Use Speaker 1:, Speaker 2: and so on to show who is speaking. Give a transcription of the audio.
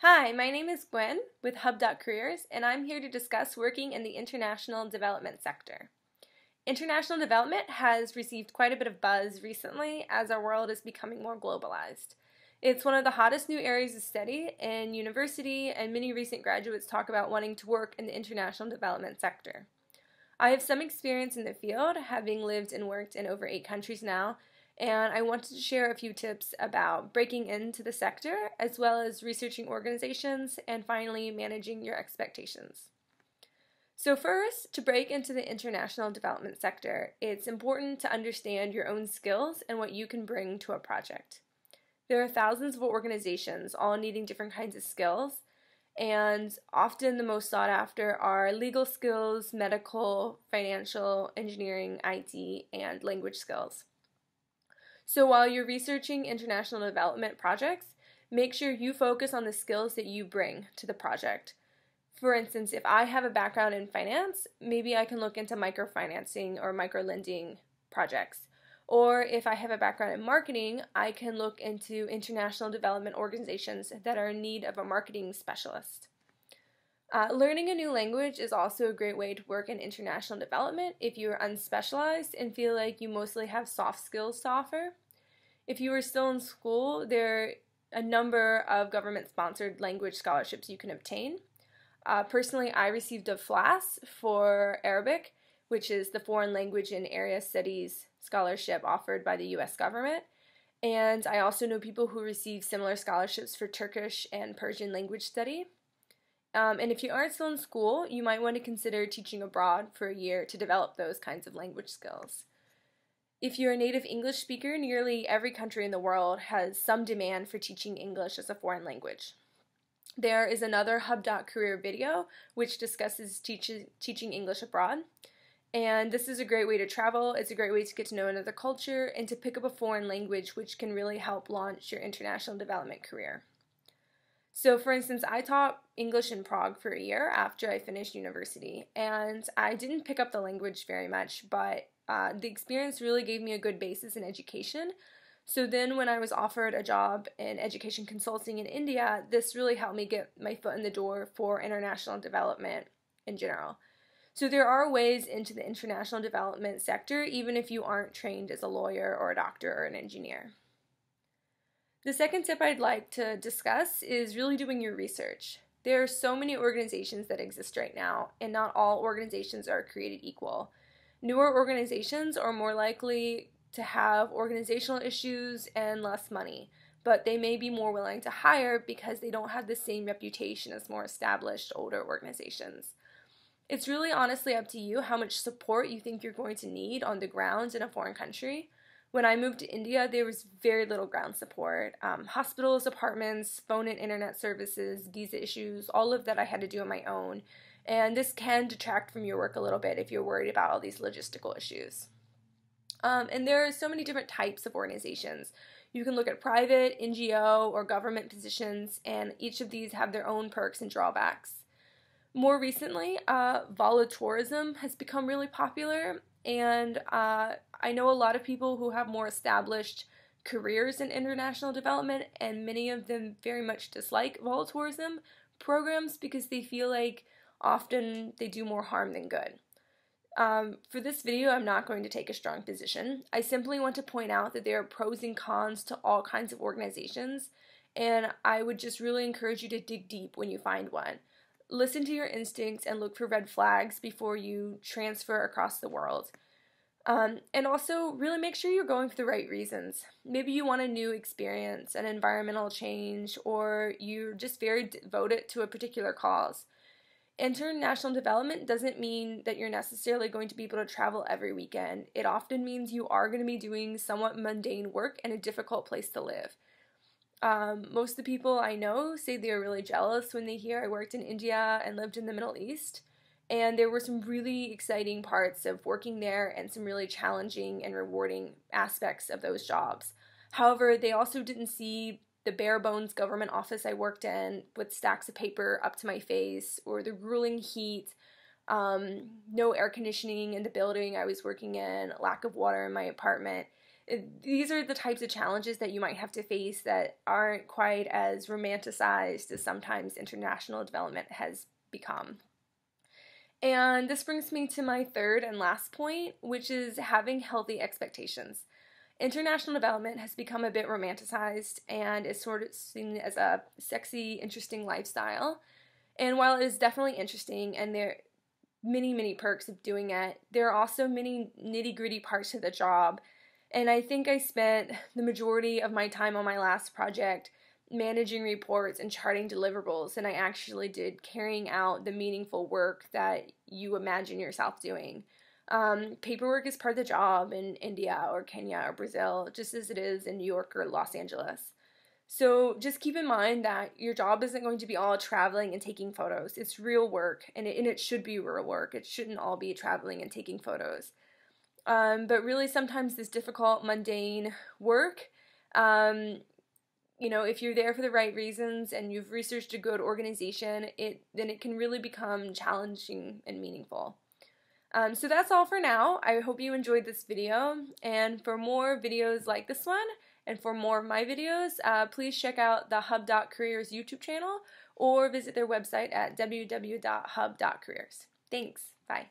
Speaker 1: Hi, my name is Gwen with Hub.Careers, and I'm here to discuss working in the international development sector. International development has received quite a bit of buzz recently as our world is becoming more globalized. It's one of the hottest new areas of study in university, and many recent graduates talk about wanting to work in the international development sector. I have some experience in the field, having lived and worked in over 8 countries now, and I wanted to share a few tips about breaking into the sector, as well as researching organizations, and finally managing your expectations. So first, to break into the international development sector, it's important to understand your own skills and what you can bring to a project. There are thousands of organizations, all needing different kinds of skills, and often the most sought after are legal skills, medical, financial, engineering, IT, and language skills. So while you're researching international development projects, make sure you focus on the skills that you bring to the project. For instance, if I have a background in finance, maybe I can look into microfinancing or microlending projects. Or if I have a background in marketing, I can look into international development organizations that are in need of a marketing specialist. Learning a new language is also a great way to work in international development if you are unspecialized and feel like you mostly have soft skills to offer. If you are still in school, there are a number of government-sponsored language scholarships you can obtain. Personally, I received a FLAS for Arabic, which is the Foreign Language and Area Studies scholarship offered by the U.S. government. And I also know people who receive similar scholarships for Turkish and Persian language study. And if you aren't still in school, you might want to consider teaching abroad for a year to develop those kinds of language skills. If you're a native English speaker, nearly every country in the world has some demand for teaching English as a foreign language. There is another Hub.Career video which discusses teaching English abroad. And this is a great way to travel, it's a great way to get to know another culture, and to pick up a foreign language which can really help launch your international development career. So for instance, I taught English in Prague for a year after I finished university, and I didn't pick up the language very much, but the experience really gave me a good basis in education. So then when I was offered a job in education consulting in India, this really helped me get my foot in the door for international development in general. So there are ways into the international development sector even if you aren't trained as a lawyer or a doctor or an engineer. The second tip I'd like to discuss is really doing your research. There are so many organizations that exist right now, and not all organizations are created equal. Newer organizations are more likely to have organizational issues and less money, but they may be more willing to hire because they don't have the same reputation as more established, older organizations. It's really honestly up to you how much support you think you're going to need on the ground in a foreign country. When I moved to India, there was very little ground support. Hospitals, apartments, phone and internet services, visa issues, all of that I had to do on my own. And this can detract from your work a little bit if you're worried about all these logistical issues. And there are so many different types of organizations. You can look at private, NGO, or government positions, and each of these have their own perks and drawbacks. More recently, voluntourism has become really popular, and I know a lot of people who have more established careers in international development, and many of them very much dislike voluntourism programs because they feel like often they do more harm than good. For this video, I'm not going to take a strong position. I simply want to point out that there are pros and cons to all kinds of organizations, and I would just really encourage you to dig deep when you find one. Listen to your instincts and look for red flags before you transfer across the world. And also, really make sure you're going for the right reasons. Maybe you want a new experience, an environmental change, or you're just very devoted to a particular cause. International development doesn't mean that you're necessarily going to be able to travel every weekend. It often means you are going to be doing somewhat mundane work in a difficult place to live. Most of the people I know say they're really jealous when they hear I worked in India and lived in the Middle East. And there were some really exciting parts of working there and some really challenging and rewarding aspects of those jobs. However, they also didn't see the bare bones government office I worked in with stacks of paper up to my face, or the grueling heat, no air conditioning in the building I was working in, lack of water in my apartment. these are the types of challenges that you might have to face that aren't quite as romanticized as sometimes international development has become. And this brings me to my third and last point, which is having healthy expectations. International development has become a bit romanticized and is sort of seen as a sexy, interesting lifestyle. And while it is definitely interesting and there are many perks of doing it, there are also many nitty-gritty parts to the job. And I think I spent the majority of my time on my last project managing reports and charting deliverables than I actually did carrying out the meaningful work that you imagine yourself doing. Paperwork is part of the job in India or Kenya or Brazil, just as it is in New York or Los Angeles. So just keep in mind that your job isn't going to be all traveling and taking photos. It's real work, and it should be real work. It shouldn't all be traveling and taking photos. But really sometimes this difficult, mundane work, if you're there for the right reasons and you've researched a good organization, then it can really become challenging and meaningful. So that's all for now. I hope you enjoyed this video, and for more videos like this one, and for more of my videos, please check out the Hub.Careers YouTube channel or visit their website at www.hub.careers. Thanks. Bye.